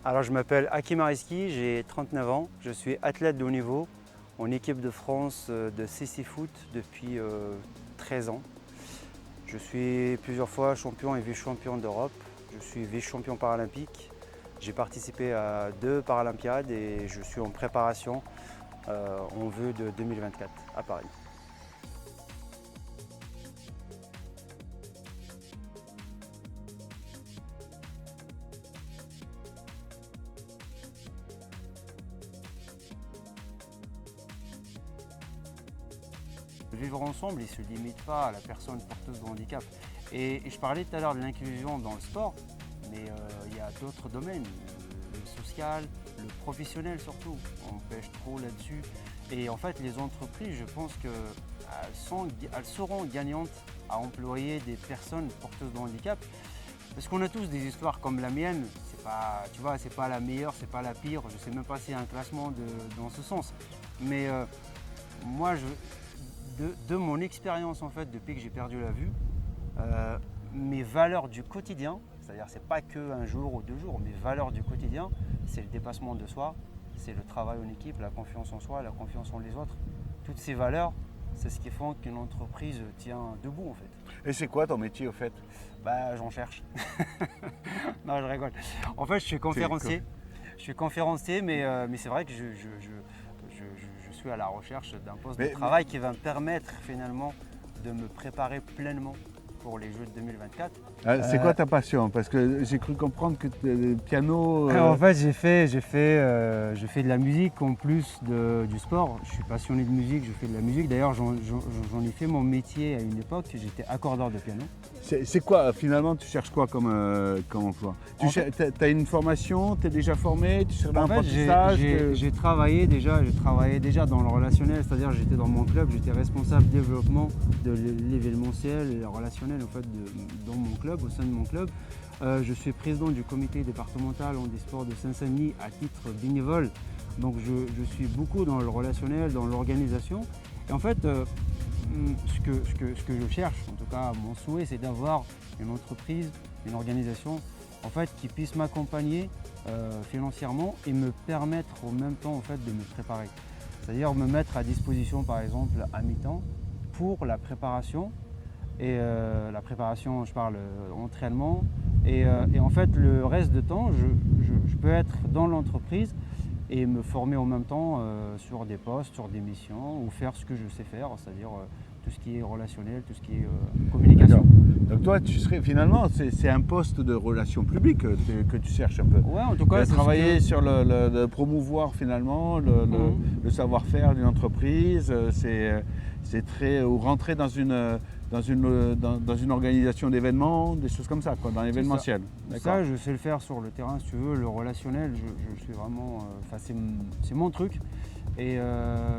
Alors je m'appelle Hakim Ariski, j'ai 39 ans, je suis athlète de haut niveau en équipe de France de CC Foot depuis 13 ans. Je suis plusieurs fois champion et vice-champion d'Europe, je suis vice-champion paralympique. J'ai participé à 2 Paralympiades et je suis en préparation en vue de 2024 à Paris. Vivre ensemble, il ne se limite pas à la personne porteuse de handicap. Et je parlais tout à l'heure de l'inclusion dans le sport, mais il y a d'autres domaines, le social, le professionnel surtout, on pêche trop là-dessus. Et en fait, les entreprises, je pense qu'elles seront gagnantes à employer des personnes porteuses de handicap, parce qu'on a tous des histoires comme la mienne. C'est pas, tu vois, c'est pas la meilleure, c'est pas la pire. Je sais même pas s'il y a un classement dans ce sens. Mais moi, de mon expérience en fait, depuis que j'ai perdu la vue, mes valeurs du quotidien, c'est-à-dire c'est pas que un jour ou 2 jours, mes valeurs du quotidien, c'est le dépassement de soi, c'est le travail en équipe, la confiance en soi, la confiance en les autres. Toutes ces valeurs, c'est ce qui fait qu'une entreprise tient debout en fait. Et c'est quoi ton métier au fait? Bah j'en cherche. Non, je rigole. En fait, je suis conférencier. Je suis conférencier, mais c'est vrai que je suis à la recherche d'un poste de travail qui va me permettre finalement de me préparer pleinement pour les Jeux de 2024. C'est quoi ta passion? Parce que j'ai cru comprendre que le piano... En fait, j'ai fait de la musique en plus du sport. Je suis passionné de musique, je fais de la musique. D'ailleurs, j'en ai fait mon métier à une époque. J'étais accordeur de piano. C'est quoi, finalement, tu cherches quoi comme emploi? Tu as une formation, tu es déjà formé, tu cherches un apprentissage? J'ai travaillé déjà dans le relationnel, c'est-à-dire j'étais dans mon club, j'étais responsable développement de l'événementiel et le relationnel en fait, dans mon club, au sein de mon club. Je suis président du comité départemental handisport de Seine-Saint-Denis à titre bénévole. Donc je suis beaucoup dans le relationnel, dans l'organisation. Et en fait, ce que je cherche, en tout cas mon souhait, c'est d'avoir une entreprise, une organisation en fait, qui puisse m'accompagner financièrement et me permettre en même temps en fait, de me préparer. C'est-à-dire me mettre à disposition par exemple à mi-temps pour la préparation. Et la préparation, je parle entraînement. Et en fait, le reste de temps, je peux être dans l'entreprise et me former en même temps sur des postes, sur des missions ou faire ce que je sais faire, c'est-à-dire tout ce qui est relationnel, tout ce qui est communication. Donc toi, tu serais finalement, c'est un poste de relations publiques que tu cherches un peu. Ouais, en tout cas, travailler sur le promouvoir finalement le savoir-faire d'une entreprise, c'est très ou rentrer dans une organisation d'événements, des choses comme ça, quoi, dans l'événementiel. Ça, je sais le faire sur le terrain, si tu veux, le relationnel, je suis vraiment, c'est mon truc. Et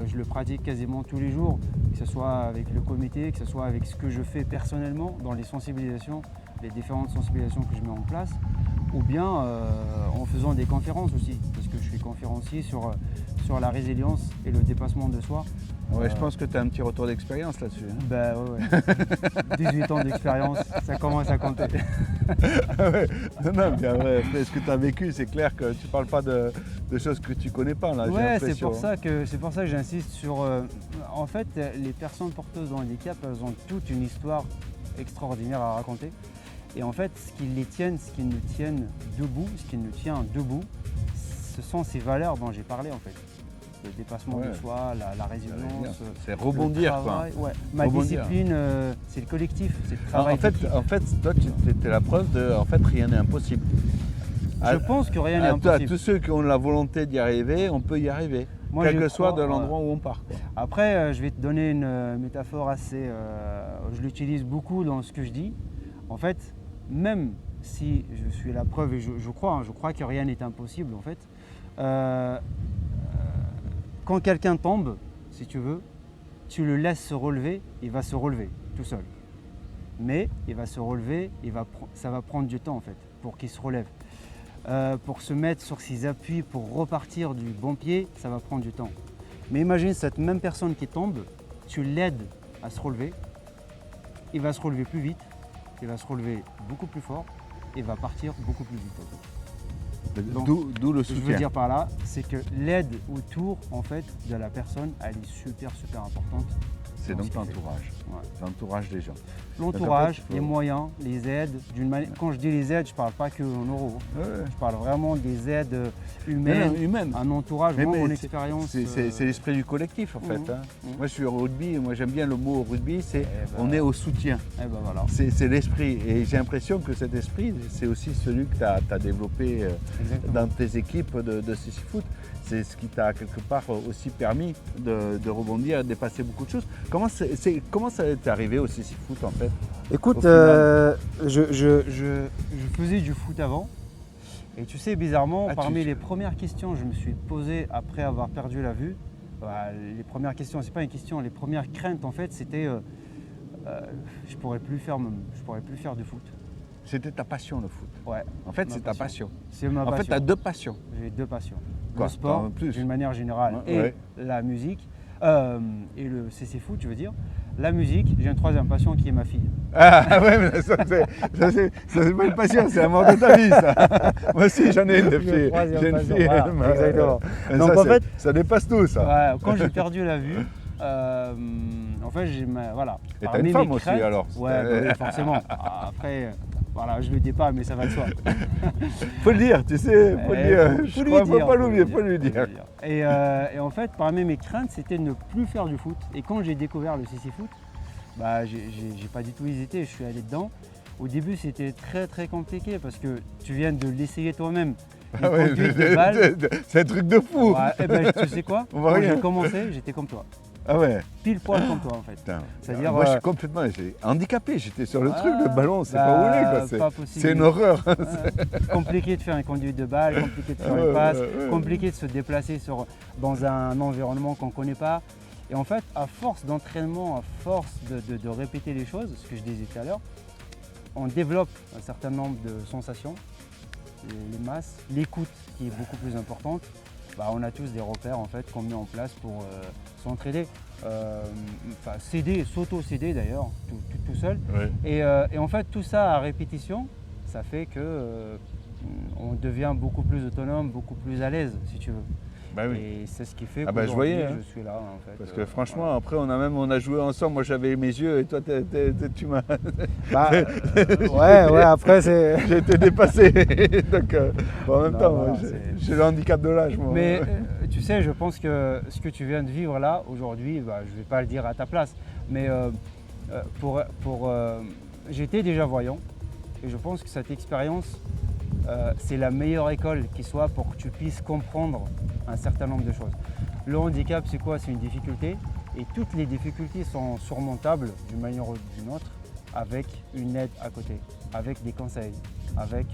je le pratique quasiment tous les jours, que ce soit avec le comité, que ce soit avec ce que je fais personnellement dans les sensibilisations, les différentes sensibilisations que je mets en place, ou bien en faisant des conférences aussi, parce que je suis conférencier sur la résilience et le dépassement de soi. Ouais, je pense que tu as un petit retour d'expérience là-dessus. Hein. Ben ouais. 18 ans d'expérience, ça commence à compter. Ouais. Non, bien vrai. Après, ce que tu as vécu, c'est clair que tu ne parles pas de choses que tu connais pas. Là, ouais, c'est pour ça que j'insiste sur... en fait, les personnes porteuses de handicap, elles ont toute une histoire extraordinaire à raconter. Et en fait, ce qui nous tienne debout, ce qui nous tient debout, ce sont ces valeurs dont j'ai parlé en fait. Le dépassement de soi, la résilience. C'est rebondir quoi. Ouais. Ma discipline, c'est le collectif, c'est le travail. En fait, toi, tu es la preuve de rien n'est impossible. Je pense que rien n'est impossible. À tous ceux qui ont la volonté d'y arriver, on peut y arriver. Moi, quel que soit de l'endroit où on part. Quoi. Après, je vais te donner une métaphore assez... je l'utilise beaucoup dans ce que je dis. En fait, même si je suis la preuve, et je crois que rien n'est impossible en fait, quand quelqu'un tombe, si tu veux, tu le laisses se relever, il va se relever tout seul. Mais il va se relever, ça va prendre du temps en fait pour qu'il se relève. Pour se mettre sur ses appuis, pour repartir du bon pied, ça va prendre du temps. Mais imagine cette même personne qui tombe, tu l'aides à se relever, il va se relever plus vite, il va se relever beaucoup plus fort et va partir beaucoup plus vite. Donc, D'où le ce que je veux soutien. dire par là, c'est que l'aide autour en fait, de la personne, elle est super importante. C'est dans donc ce qu'il fait. l'entourage. Ouais. L'entourage des gens. L'entourage, il faut- les moyens, les aides, d'une manière. Quand je dis les aides, je ne parle pas que en euros. Ouais. Je parle vraiment des aides Non, humaines, humaine. un entourage, Mais- moi, mais mon c'est- expérience. C'est l'esprit du collectif en fait. Mhm. Hein. Mhm. Moi je suis au rugby, moi j'aime bien le mot au rugby, c'est Eh ben, on est au soutien. Eh ben voilà, C'est l'esprit. Et j'ai l'impression que cet esprit, c'est aussi celui que tu as développé exactement. dans tes équipes de CC Foot. C'est ce qui t'a quelque part aussi permis de rebondir et de dépasser beaucoup de choses. Comment ça t'est arrivé au CC Foot en fait? Écoute, Au final. je faisais du foot avant. Et tu sais, bizarrement, Ah, parmi les premières questions que je me suis posées après avoir perdu la vue, les premières questions, c'est pas une question, les premières craintes en fait, c'était je pourrais plus faire du foot. C'était ta passion le foot. Ouais, En fait Ma c'est ta passion. c'est ma En fait passion. tu as deux passions. J'ai deux passions. Quoi, Le sport, en plus. d'une manière générale, Ouais, et ouais. la musique, et le CC Foot, je veux dire. La musique, j'ai une troisième passion qui est ma fille. Ah ouais, mais ça c'est pas une passion, c'est l'amour de ta vie ça. Moi aussi j'en ai une de fille. Troisième J'ai une passion, fille. voilà, mais- exactement. mais Donc, ça, en fait- ça dépasse tout ça. Ouais, quand j'ai perdu la vue, en fait, voilà. Et t'as Parmi une femme mes aussi craintes- alors. Ouais, bah oui, forcément. Après, voilà, je le dis pas, mais ça va de soi. Faut le dire, tu sais, faut le dire. Je crois, faut pas l'oublier, faut lui dire. Et en fait, parmi mes craintes, c'était de ne plus faire du foot. Et quand j'ai découvert le CC Foot, bah, j'ai pas du tout hésité, je suis allé dedans. Au début, c'était très compliqué parce que tu viens de l'essayer toi-même. Une Ah ouais, conduite de balle. c'est un truc de fou. Ouais, eh ben, tu sais quoi? On voit Quand rien. j'ai commencé, j'étais comme toi. Ah ouais. Pile poil comme toi en fait. Putain. C'est-à-dire, Moi je suis complètement handicapé, j'étais sur le Ah, truc, le ballon, c'est bah, pas roulé quoi. pas possible. C'est une horreur. Compliqué de faire une conduite de balle, compliqué de faire Ouais, une passe, ouais, ouais. compliqué de se déplacer dans un environnement qu'on ne connaît pas. Et en fait, à force d'entraînement, à force de répéter les choses, ce que je disais tout à l'heure, on développe un certain nombre de sensations, les masses, l'écoute qui est beaucoup plus importante. Bah, on a tous des repères en fait qu'on met en place pour s'entraider, s'auto-céder d'ailleurs, tout seul. Ouais. Et en fait, tout ça à répétition, ça fait que on devient beaucoup plus autonome, beaucoup plus à l'aise, si tu veux. Bah oui. Et c'est ce qui fait Ah bah, je qu'aujourd'hui, voyais, hein. je suis là en fait. Parce que franchement, après on a joué ensemble, moi j'avais mes yeux et toi tu m'as. Bah, ouais, après c'est. J'ai été dépassé. Donc en même Non, temps, voilà, moi, c'est- j'ai le handicap de l'âge moi. Mais tu sais, je pense que ce que tu viens de vivre là aujourd'hui, bah, je ne vais pas le dire à ta place, mais j'étais déjà voyant et je pense que cette expérience, c'est la meilleure école qui soit pour que tu puisses comprendre un certain nombre de choses. Le handicap, c'est quoi? C'est une difficulté et toutes les difficultés sont surmontables d'une manière ou d'une autre avec une aide à côté, avec des conseils, avec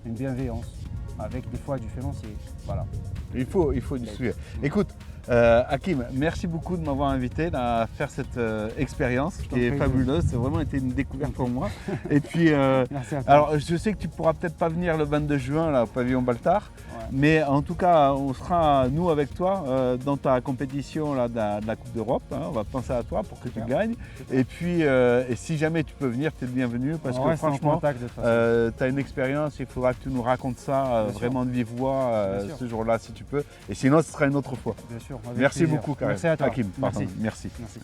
une bienveillance, avec des fois du financier. Voilà. Il faut du sujet. Écoute, Hakim, merci beaucoup de m'avoir invité à faire cette expérience t'en qui est prie. fabuleuse. C'est vraiment été une découverte pour moi. Et puis, Merci à toi. alors je sais que tu pourras peut-être pas venir le 22 juin là, au pavillon Baltard, Ouais. mais en tout cas, on sera nous avec toi dans ta compétition là, de la Coupe d'Europe. Hein. On va penser à toi pour que Super. tu gagnes. Super. Et puis, et si jamais tu peux venir, tu es le bienvenu parce On que reste en franchement, contact de toute façon. tu as une expérience, il faudra que tu nous racontes ça Bien sûr. vraiment de vive voix Bien sûr. ce jour-là si tu peux. Et sinon, ce sera une autre fois. Bien sûr. avec Merci plaisir. beaucoup, Karim. Merci à toi. Hakim, pardon. Merci. Merci. Merci.